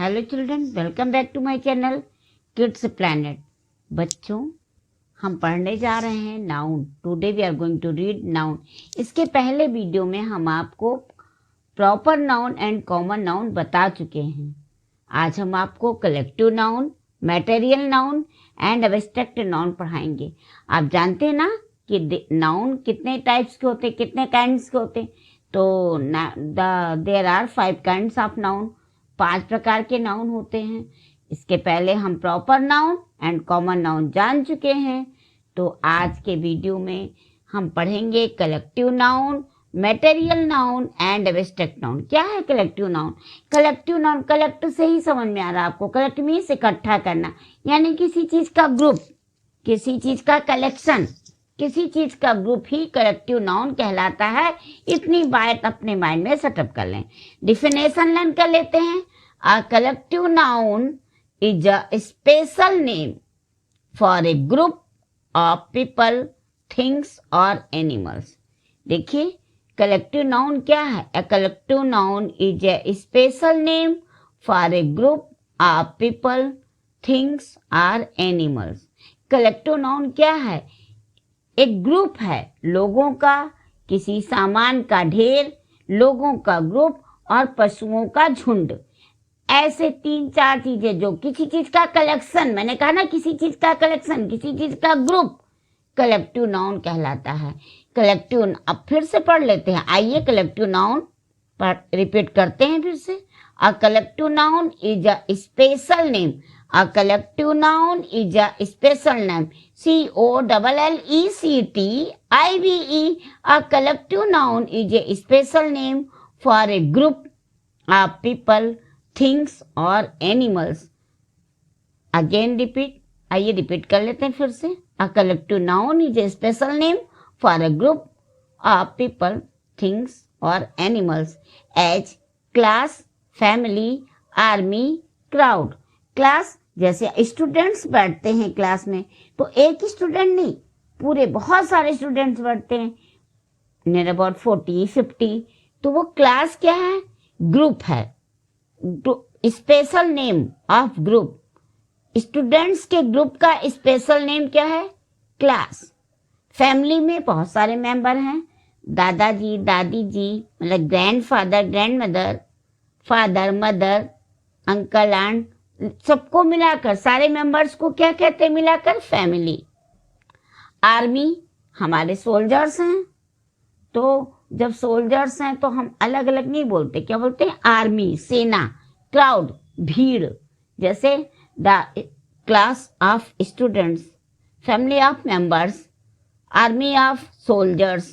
Hello children, welcome back to my channel kids planet. बच्चों, हम पढ़ने जा रहे हैं noun. Today we are going to read noun. इसके पहले वीडियो में हम आपको proper noun and common noun बता चुके हैं। आज हम आपको collective noun, material noun and abstract noun पढ़ाएंगे। आप जानते हैं ना कि नाउन कितने टाइप्स के होते हैं, कितने काइंड्स के होते हैं। तो there are 5 kinds of noun. 5 प्रकार के नाउन होते हैं। इसके पहले हम proper noun and common noun जान चुके हैं। तो आज के वीडियो में हम पढ़ेंगे collective noun, material noun and abstract noun. क्या है collective noun? Collective noun, collect से ही समझ में आ रहा है आपको। कलेक्ट मीन्स इकट्ठा करना, यानी किसी चीज का ग्रुप, किसी चीज का कलेक्शन, किसी चीज का ग्रुप ही कलेक्टिव नाउन कहलाता है। इतनी बात अपने माइंड में सेटअप कर लें। डिफिनेशन लर्न कर लेते हैं। अ collective noun is a special name for a group of people, things और एनिमल्स। देखिए, कलेक्टिव नाउन क्या है? अ collective noun is a special name for a group of people, things और एनिमल्स। कलेक्टिव नाउन क्या है? एक ग्रुप है लोगों का, किसी सामान का ढेर, लोगों का ग्रुप और पशुओं का झुंड। ऐसे 3-4 चीजें जो किसी चीज का कलेक्शन, मैंने कहा ना किसी चीज का कलेक्शन, किसी चीज का ग्रुप कलेक्टिव नाउन कहलाता है। कलेक्टिव, अब फिर से पढ़ लेते हैं। आइए कलेक्टिव नाउन पर रिपीट करते हैं फिर से। अ collective noun is a special name. A collective noun is a special name. COLLECTIVE. A collective noun is a special name for a group of people, things or animals. Again repeat. आइए repeat कर लेते हैं फिर से। A collective noun is a special name for a group of people, things or animals. As class, family, army, crowd. Class, जैसे students बैठते हैं class में, तो एक स्टूडेंट नहीं, पूरे बहुत सारे स्टूडेंट्स बैठते हैं, नियर अबाउट 40-50। तो वो क्लास क्या है? ग्रुप है। Special name of group. Students के ग्रुप का स्पेशल नेम क्या है? क्लास। फैमिली में बहुत सारे मेंबर हैं, दादाजी, दादी जी, मतलब grandfather, grandmother, father, mother, uncle, aunt, सबको मिलाकर, सारे मेंबर्स को क्या कहते हैं मिलाकर? फैमिली। आर्मी, हमारे सोल्जर्स हैं, तो जब सोल्जर्स हैं तो हम अलग अलग नहीं बोलते, क्या बोलते हैं? आर्मी, सेना। क्राउड, भीड़, जैसे the class of students, family of members, army of soldiers.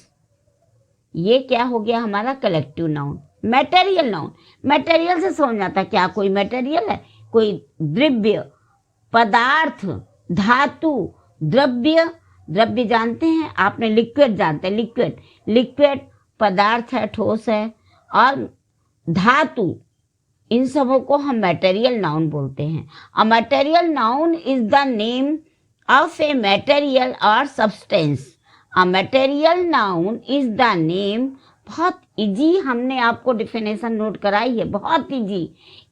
ये क्या हो गया हमारा collective noun. Material noun, material से समझ आता क्या कोई मटेरियल है? कोई द्रव्य, पदार्थ, धातु, द्रव्य। द्रव्य जानते हैं आपने, लिक्विड जानते हैं, लिक्विड। लिक्विड पदार्थ है, ठोस है, और धातु, इन सबों को हम मटेरियल नाउन बोलते हैं। A material noun is the name of a material और substance. A material noun is the name, बहुत इजी, हमने आपको डिफिनेशन नोट कराई है, बहुत इजी,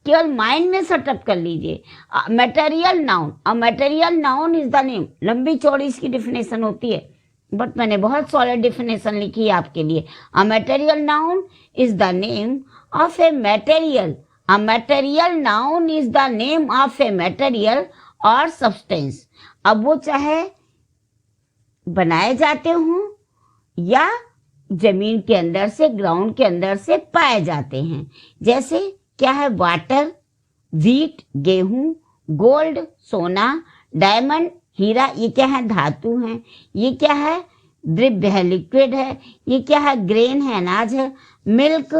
केवल माइंड में सेटअप कर लीजिए। Material noun, a material noun is the name. लंबी चौड़ी इसकी डिफिनेशन होती है, बट मैंने बहुत सॉलिड डिफिनेशन लिखी है आपके लिए। अ material noun is the name of a material. A material noun is the name of a material और सब्सटेंस। अब वो चाहे बनाए जाते हों या जमीन के अंदर से, ग्राउंड के अंदर से पाए जाते हैं। जैसे क्या है? वाटर, व्हीट, गेहूं, गोल्ड, सोना, डायमंड, हीरा। ये क्या है? धातु हैं। ये क्या है? द्रव्य है, लिक्विड है। ये क्या है? ग्रेन है, अनाज है। मिल्क,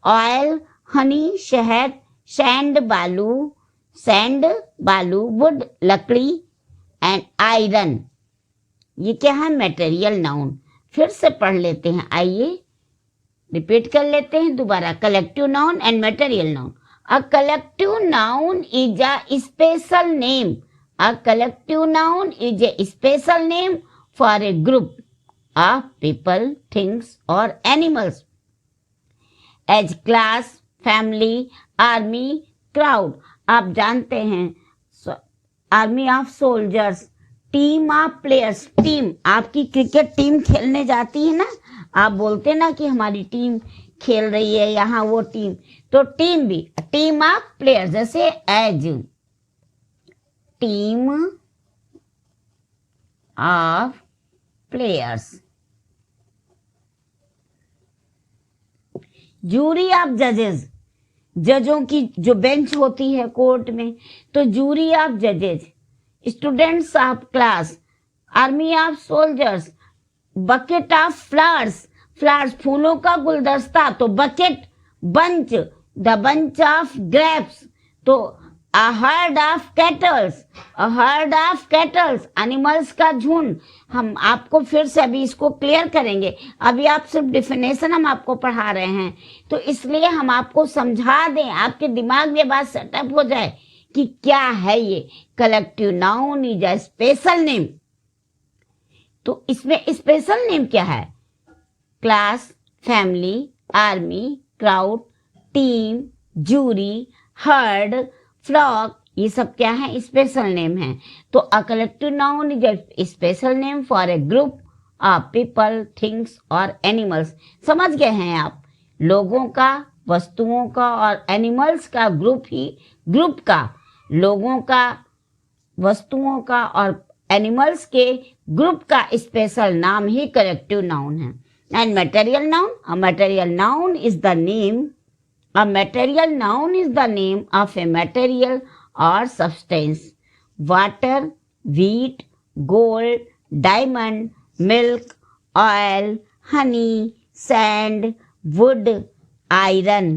ऑयल, हनी, शहद, सैंड, बालू, वुड, लकड़ी एंड आयरन। ये क्या है? Material noun. फिर से पढ़ लेते हैं, आइए रिपीट कर लेते हैं दोबारा। Collective noun and material noun. A collective noun is a special name. A collective noun is a special name for a group of people, things और animals. As class, family, army, crowd. आप जानते हैं, army of soldiers, team of players. Team, आपकी cricket team खेलने जाती है ना, आप बोलते ना कि हमारी टीम खेल रही है यहाँ, वो टीम, तो टीम भी टीम ऑफ प्लेयर्स, जैसे as team of players. Jury of जजेस, जजों की जो बेंच होती है कोर्ट में, तो जूरी ऑफ जजेस। Students of class, army of soldiers. Bucket of flowers, flowers फूलों का गुलदस्ता, तो bucket. Bunch, the bunch of grapes, तो a herd of cattles, a herd of cattles, animals का झुंड। हम आपको फिर से अभी इसको क्लियर करेंगे, अभी आप सिर्फ डिफिनेशन हम आपको पढ़ा रहे हैं, तो इसलिए हम आपको समझा दें, आपके दिमाग में बात सेटअप हो जाए कि क्या है ये। Collective noun is a special name. तो इसमें स्पेशल नेम क्या है? Class, family, army, crowd, team, jury, herd, flock, ये सब क्या है? स्पेशल नेम है। तो a collective noun is a special name for a group of people, things और एनिमल्स। समझ गए हैं आप? लोगों का, वस्तुओं का और एनिमल्स का ग्रुप ही, ग्रुप का, लोगों का, वस्तुओं का और एनिमल्स के ग्रुप का स्पेशल नाम ही कलेक्टिव नाउन है। And material noun, a material noun is the name, a material noun is the name of a material or substance. Water, wheat, gold, diamond, milk, oil, honey, sand, wood, iron,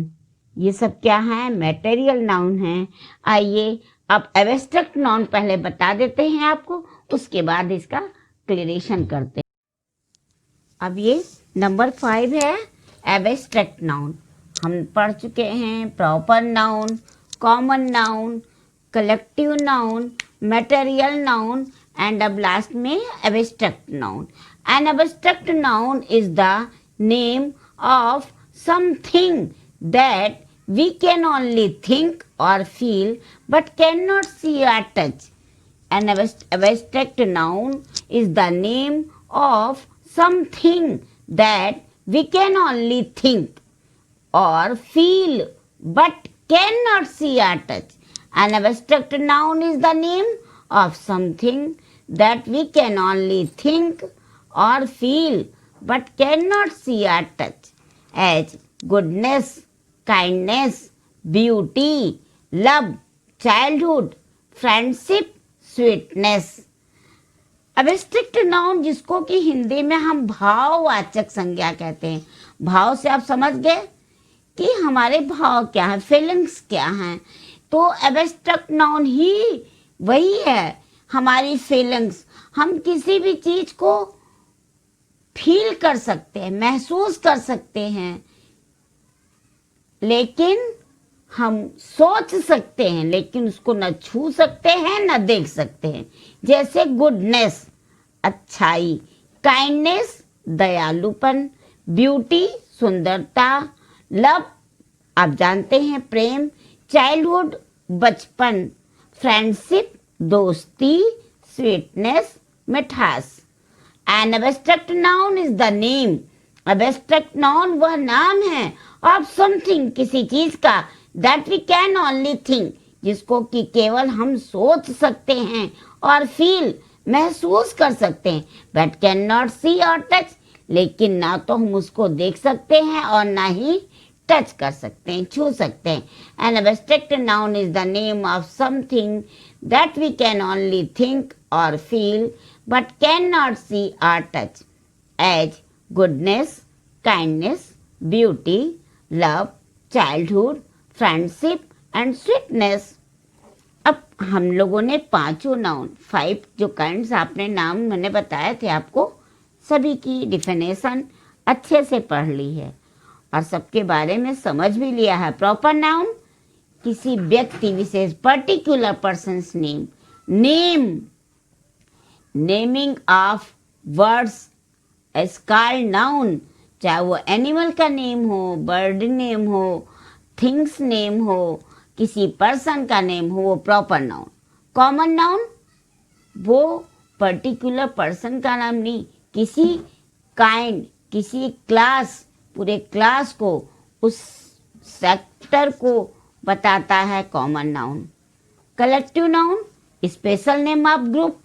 ये सब क्या है? Material noun है। आइए अब abstract noun पहले बता देते हैं आपको, उसके बाद इसका क्लियरेशन करते हैं। अब ये नंबर 5 है एब्स्ट्रैक्ट नाउन। हम पढ़ चुके हैं proper noun, common noun, collective noun, material noun and अब लास्ट में abstract noun. An abstract noun is the name of something that we can only think और feel but can not see और touch. An abstract noun is the name of something that we can only think or feel but cannot see or touch. An abstract noun is the name of something that we can only think or feel but cannot see or touch, as goodness, kindness, beauty, love, childhood, friendship, sweetness. Abstract noun जिसको कि हिंदी में हम भाववाचक संज्ञा कहते हैं। भाव से आप समझ गए कि हमारे भाव क्या है, फीलिंग्स क्या हैं। तो एब्स्ट्रैक्ट नाउन ही वही है, हमारी फीलिंग्स। हम किसी भी चीज को फील कर सकते हैं, महसूस कर सकते हैं, लेकिन हम सोच सकते हैं, लेकिन उसको न छू सकते हैं न देख सकते हैं। जैसे गुडनेस, अच्छाई, काइंडनेस, दयालुपन, ब्यूटी, सुंदरता, लव, आप जानते हैं प्रेम, चाइल्डहुड, बचपन, फ्रेंडशिप, दोस्ती, स्वीटनेस, मिठास। An abstract noun is the name, abstract noun वह नाम है ऑफ समथिंग, किसी चीज का, that we can only think, जिसको कि केवल हम सोच सकते हैं और फील, महसूस कर सकते हैं, बट कैन नॉट सी और टच, लेकिन ना तो हम उसको देख सकते हैं और ना ही टच कर सकते हैं, छू सकते हैं। An abstract noun is the name of something that we can only think और feel but can not see और touch, as goodness, kindness, beauty, love, childhood, friendship and sweetness. अब हम लोगों ने पांचों नाउन, 5 जो काइंड्स आपने नाम मैंने बताए थे आपको, सभी की डिफिनेशन अच्छे से पढ़ ली है और सबके बारे में समझ भी लिया है। प्रॉपर नाउन किसी व्यक्ति विशेष, particular person's name, name, naming of words is called noun, चाहे वो एनिमल का नेम हो, बर्ड नेम हो, थिंग्स नेम हो, किसी पर्सन का नेम हो वो प्रॉपर नाउन। कॉमन नाउन वो पर्टिकुलर पर्सन का नाम नहीं, किसी काइंड, किसी क्लास, पूरे क्लास को, उस सेक्टर को बताता है common noun. Collective noun special name of group.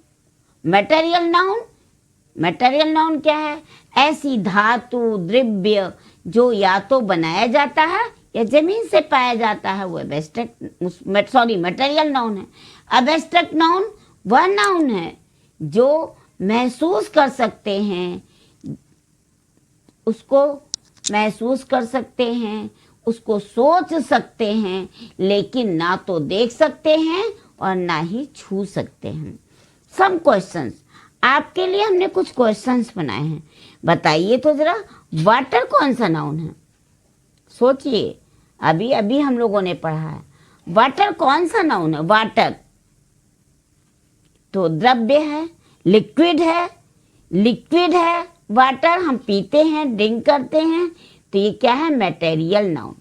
Material noun, material noun क्या है? ऐसी धातु द्रव्य जो या तो बनाया जाता है या जमीन से पाया जाता है, वो मटेरियल नाउन है। एब्स्ट्रैक्ट नाउन वह नाउन है जो महसूस कर सकते हैं, उसको महसूस कर सकते हैं, उसको सोच सकते हैं, लेकिन ना तो देख सकते हैं और ना ही छू सकते हैं। सम क्वेश्चंस, आपके लिए हमने कुछ क्वेश्चंस बनाए हैं। बताइए तो जरा, वाटर कौन सा नाउन है? सोचिए, अभी अभी हम लोगों ने पढ़ा है। वाटर कौन सा नाउन है? वाटर तो द्रव्य है, लिक्विड है, लिक्विड है वाटर, हम पीते हैं, ड्रिंक करते हैं, तो ये क्या है? Material noun.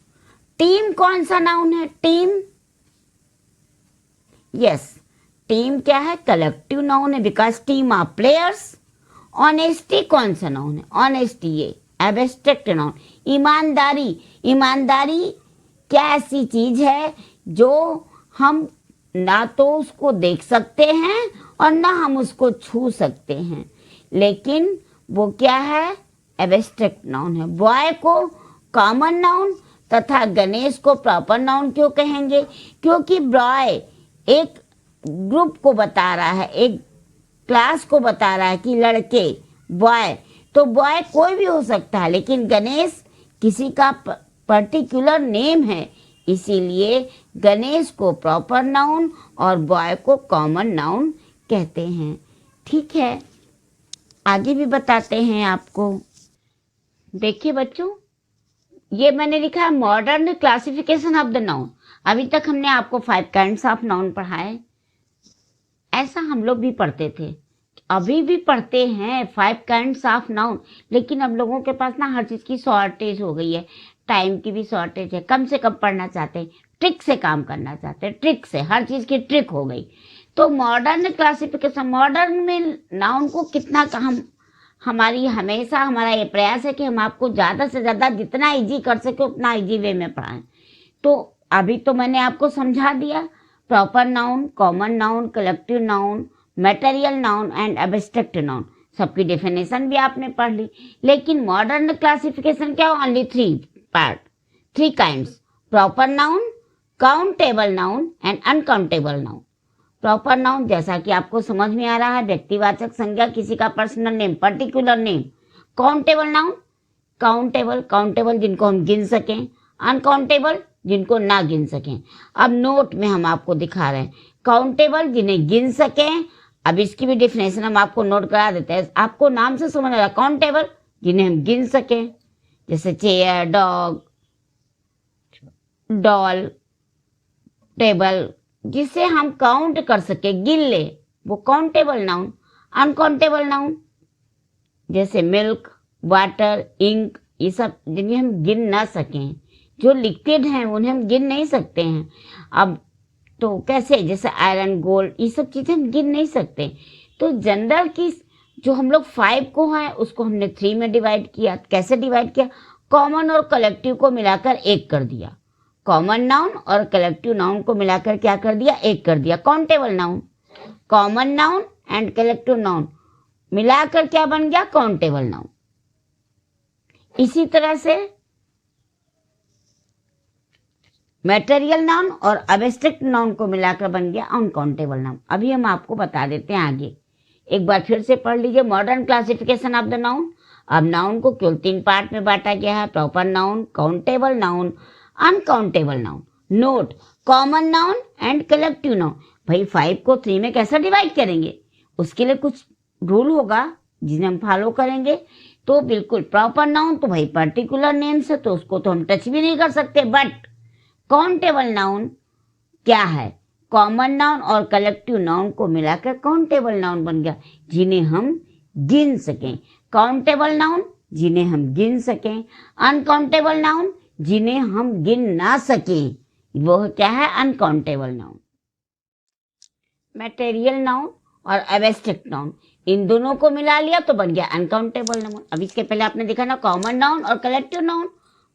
टीम कौन सा नाउन है? टीम, यस, टीम क्या है? कलेक्टिव नाउन है, because team of players. Honesty कौन सा नाउन है? ऑनेस्टी ये एब्स्ट्रैक्ट नाउन। ईमानदारी, ईमानदारी क्या ऐसी चीज है जो हम ना तो उसको देख सकते हैं और ना हम उसको छू सकते हैं, लेकिन वो क्या है? एब्स्ट्रैक्ट नाउन है। बॉय को कॉमन नाउन तथा गणेश को प्रॉपर नाउन क्यों कहेंगे? क्योंकि बॉय एक ग्रुप को बता रहा है, एक क्लास को बता रहा है कि लड़के, बॉय, तो बॉय कोई भी हो सकता है, लेकिन गणेश किसी का पर्टिकुलर नेम है, इसीलिए गणेश को प्रॉपर नाउन और बॉय को कॉमन नाउन कहते हैं। ठीक है, आगे भी बताते हैं आपको। देखिए बच्चों, ये मैंने लिखा है modern classification of the noun. अभी तक हमने आपको 5 काइंड्स ऑफ नाउन पढ़ाए, ऐसा हम लोग भी पढ़ते थे, अभी भी पढ़ते हैं 5 काइंड्स ऑफ नाउन, लेकिन अब लोगों के पास ना हर चीज़ की शॉर्टेज हो गई है, टाइम की भी शॉर्टेज है, कम से कम पढ़ना चाहते हैं, ट्रिक से काम करना चाहते हैं, ट्रिक से, हर चीज़ की ट्रिक हो गई। तो मॉडर्न क्लासिफिकेशन, मॉडर्न में नाउन को कितना हमेशा हमारा ये प्रयास है कि हम आपको ज़्यादा से ज़्यादा जितना इजी कर सके उतना इजी वे में पढ़ाएं। तो अभी तो मैंने आपको समझा दिया, proper noun, common noun, collective noun, material noun and abstract noun, सबकी डेफिनेशन भी आपने पढ़ ली। लेकिन मॉडर्न क्लासिफिकेशन क्या? Only 3 kinds, proper noun, countable noun and uncountable noun. Proper noun जैसा कि आपको समझ में आ रहा है, व्यक्तिवाचक संज्ञा, किसी का personal name, particular name. Countable noun, countable जिनको हम गिन सकें, अनकाउंटेबल जिनको ना गिन सकें। अब नोट में हम आपको दिखा रहे हैं, काउंटेबल जिन्हें गिन सकें, अब इसकी भी डेफिनेशन हम आपको नोट करा देते हैं, आपको नाम से समझ आ रहा है। काउंटेबल जिन्हें हम गिन सकें, जैसे चेयर, डॉग, डॉल, टेबल, जिसे हम काउंट कर सके, गिन ले, वो काउंटेबल नाउन। अनकाउंटेबल नाउन जैसे मिल्क, वाटर, इंक, ये सब जिन्हें हम गिन ना सकें, जो लिक्विड हैं उन्हें हम गिन नहीं सकते हैं। अब तो कैसे, जैसे आयरन, गोल्ड, ये सब चीज़ें हम गिन नहीं सकते। तो जनरल की जो हम लोग 5 को है उसको हमने 3 में डिवाइड किया। कैसे डिवाइड किया? कॉमन और कलेक्टिव को मिलाकर 1 कर दिया, कॉमन नाउन और कलेक्टिव नाउन को मिलाकर क्या कर दिया? 1 कर दिया। Countable noun, common noun and collective noun मिलाकर क्या बन गया? Countable noun. इसी तरह से मटेरियल नाउन और एब्स्ट्रैक्ट नाउन को मिलाकर बन गया अनकाउंटेबल नाउन। अभी हम आपको बता देते हैं आगे, एक बार फिर से पढ़ लीजिए modern classification of the noun. अब नाउन को केवल 3 पार्ट में बांटा गया है, proper noun, countable noun, uncountable noun. Note, common noun and collective noun. भाई 5 को 3 में कैसे डिवाइड करेंगे? उसके लिए कुछ रूल होगा जिन्हें हम फॉलो करेंगे। तो बिल्कुल प्रॉपर नाउन तो भाई पर्टिकुलर नेम से, तो उसको तो हम टच भी नहीं कर सकते। बट काउंटेबल नाउन क्या है? कॉमन नाउन और कलेक्टिव नाउन को मिलाकर काउंटेबल नाउन बन गया, जिन्हें हम गिन सकें। काउंटेबल नाउन जिन्हें हम गिन सकें, अनकाउंटेबल नाउन जिन्हें हम गिन ना सकें। वो क्या है? Uncountable noun. मटेरियल नाउन और एब्स्ट्रैक्ट नाउन, इन दोनों को मिला लिया तो बन गया अनकाउंटेबल नाउन। अब इसके पहले आपने देखा ना, कॉमन नाउन और कलेक्टिव नाउन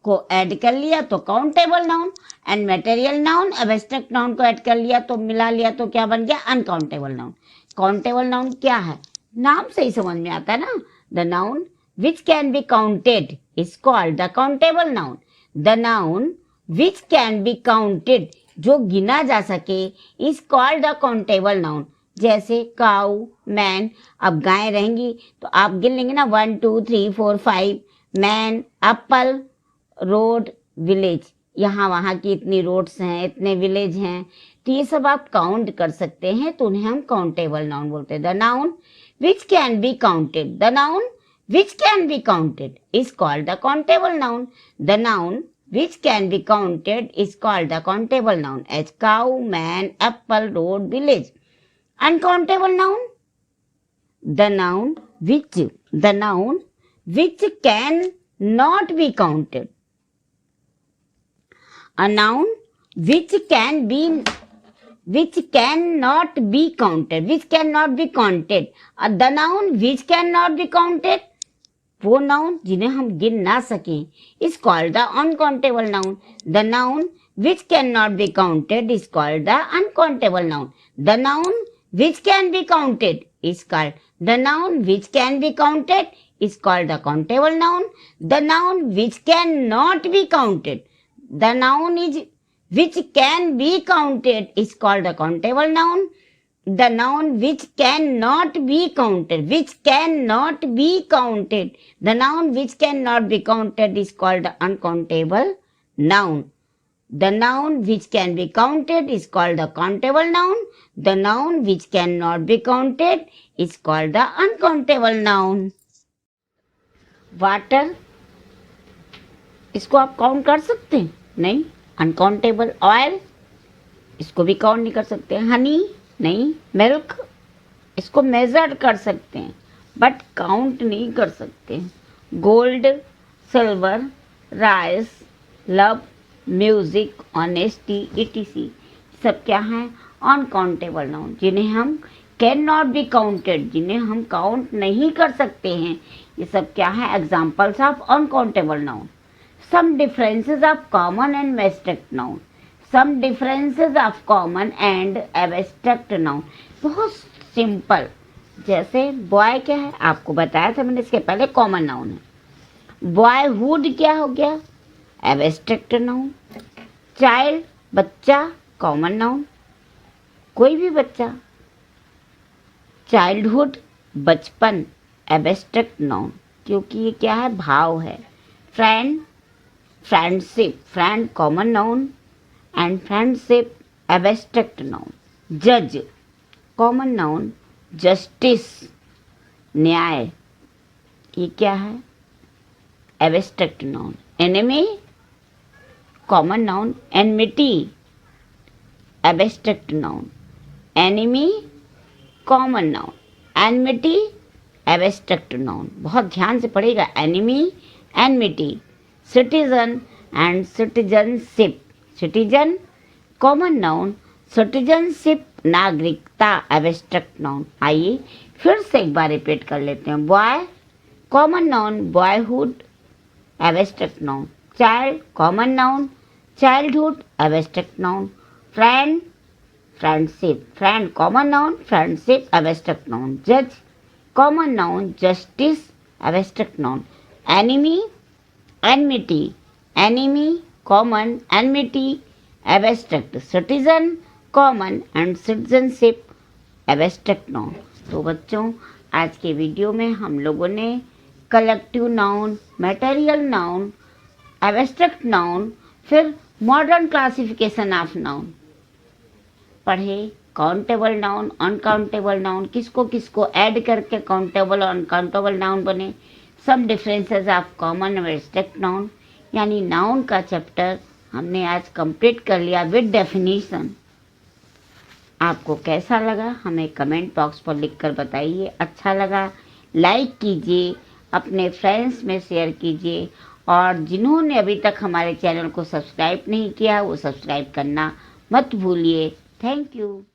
को ऐड कर लिया तो countable noun, and material noun abstract noun को ऐड कर लिया तो मिला लिया तो क्या बन गया? Uncountable noun. काउंटेबल नाउन क्या है? नाम से ही समझ में आता है ना। The noun which can be counted is called the countable noun. The noun which can be counted, जो गिना जा सके, is called the countable noun. जैसे काऊ, मैन, अब गायें रहेंगी तो आप गिन लेंगे ना, 1 2 3 4 5, मैन, एप्पल, रोड, विलेज, यहाँ वहाँ की इतनी रोड्स हैं, इतने विलेज हैं, तो ये सब आप काउंट कर सकते हैं, तो उन्हें हम काउंटेबल नाउन बोलते हैं। The noun which can be counted, the noun which can be counted is called the countable noun. The noun which can be counted is called the countable noun, as cow, man, apple, road, village. Uncountable noun, the noun which can not be counted. A noun which cannot be counted, which cannot be counted. The noun which cannot be counted, वो noun जिन्हें हम गिन ना सकें, is called the uncountable noun. The noun which can not be counted is called the uncountable noun. The noun which can be counted is called, the noun which can be counted is called the countable noun. The noun which can not be counted, the noun is which can be counted is called the countable noun. The noun which cannot be counted, the noun which cannot be counted is called the uncountable noun. The noun which can be counted is called the countable noun. The noun which cannot be counted is called the uncountable noun. Water, इसको आप count कर सकते हैं? नहीं, uncountable. Oil, इसको भी count नहीं कर सकते। हनी, नहीं। मिल्क, इसको मेजर कर सकते हैं बट काउंट नहीं कर सकते। Gold, silver, rice, love, music, honesty, etc., सब क्या है? अनकाउंटेबल नाउन, जिन्हें हम कैन नॉट बी काउंटेड, जिन्हें हम काउंट नहीं कर सकते हैं, ये सब क्या है? Examples of uncountable noun. Some differences of common and abstract noun. Some differences of common and abstract noun, बहुत सिंपल। जैसे बॉय क्या है, आपको बताया था मैंने इसके पहले, कॉमन नाउन है। बॉयहुड क्या हो गया? Abstract noun. चाइल्ड, बच्चा, कॉमन नाउन, कोई भी बच्चा। चाइल्डहुड, बचपन, एब्स्ट्रैक्ट नाउन, क्योंकि ये क्या है? भाव है। Friend, friendship, friend common noun and friendship, abstract noun. Judge, common noun. Justice, न्याय, ये क्या है? abstract noun. Enemy, common noun. Enmity, abstract noun. Enemy, common noun. Enmity, abstract noun. बहुत ध्यान से पढ़ेगा। enemy, enmity. Citizen and citizenship, citizen common noun, citizenship नागरिकता abstract noun. आइए फिर से एक बार रिपीट कर लेते हैं। Boy common noun, boyhood abstract noun. Child common noun, childhood abstract noun. Friend, friendship, friend common noun, friendship abstract noun. जज common noun, justice abstract noun. Enemy, enmity, enemy common, enmity abstract. Citizen common and citizenship abstract noun. तो बच्चों, आज के video में हम लोगों ने collective noun, material noun, abstract noun, फिर मॉडर्न क्लासिफिकेशन ऑफ नाउन पढ़े। काउंटेबल नाउन, अनकाउंटेबल नाउन, किसको किसको ऐड करके काउंटेबल और अनकाउंटेबल नाउन बने। सब डिफरेंसेस ऑफ कॉमन और एब्स्ट्रैक्ट नाउन, यानी नाउन का चैप्टर हमने आज कंप्लीट कर लिया विद डेफिनेशन। आपको कैसा लगा हमें कमेंट बॉक्स पर लिखकर बताइए। अच्छा लगा लाइक कीजिए, अपने फ्रेंड्स में शेयर कीजिए और जिन्होंने अभी तक हमारे चैनल को सब्सक्राइब नहीं किया वो सब्सक्राइब करना मत भूलिए। Thank you.